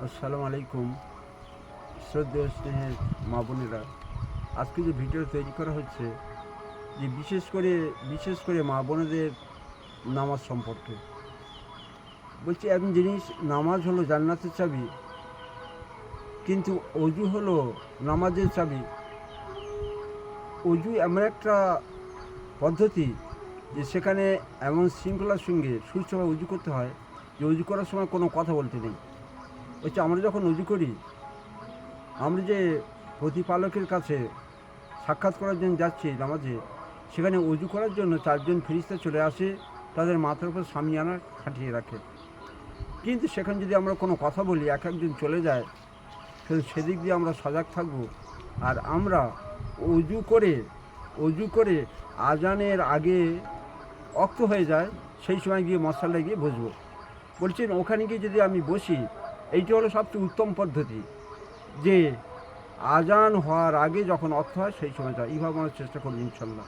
আসসালামু আলাইকুম। শ্রদ্ধেয় স্নেহের মা বোনেরা, আজকে যে ভিডিও তৈরি করা হচ্ছে যে বিশেষ করে মা বোনেদের নামাজ সম্পর্কে বলছি। এমন জিনিস, নামাজ হলো জান্নাতের চাবি, কিন্তু অজু হলো নামাজের চাবি। অজু এমন একটা পদ্ধতি যে সেখানে এমন শৃঙ্খলার সঙ্গে সুস্থভাবে অজু করতে হয় যে অজু করার সময় কোনো কথা বলতে নেই। হচ্ছে আমরা যখন অজু করি, আমরা যে প্রতিপালকের কাছে সাক্ষাৎ করার জন্য যাচ্ছি নামাজে, সেখানে অজু করার জন্য 4জন ফেরেশতা চলে আসে, তাদের মাথার উপর সামিয়ানা খাটিয়ে রাখে। কিন্তু সেখানে যদি আমরা কোনো কথা বলি, এক একজন চলে যায়, সেদিক দিয়ে আমরা সজাগ থাকব। আর আমরা অজু করে আজানের আগে অক্ত হয়ে যায়, সেই সময় গিয়ে মশালায় গিয়ে বসবো। বলছেন ওখানে গিয়ে যদি আমি বসি, এইটি হলো সবচেয়ে উত্তম পদ্ধতি, যে আজান হওয়ার আগে যখন অর্থ হয় সেই সময় যায়। এইভাবে আমরা চেষ্টা করবো ইনশাল্লাহ।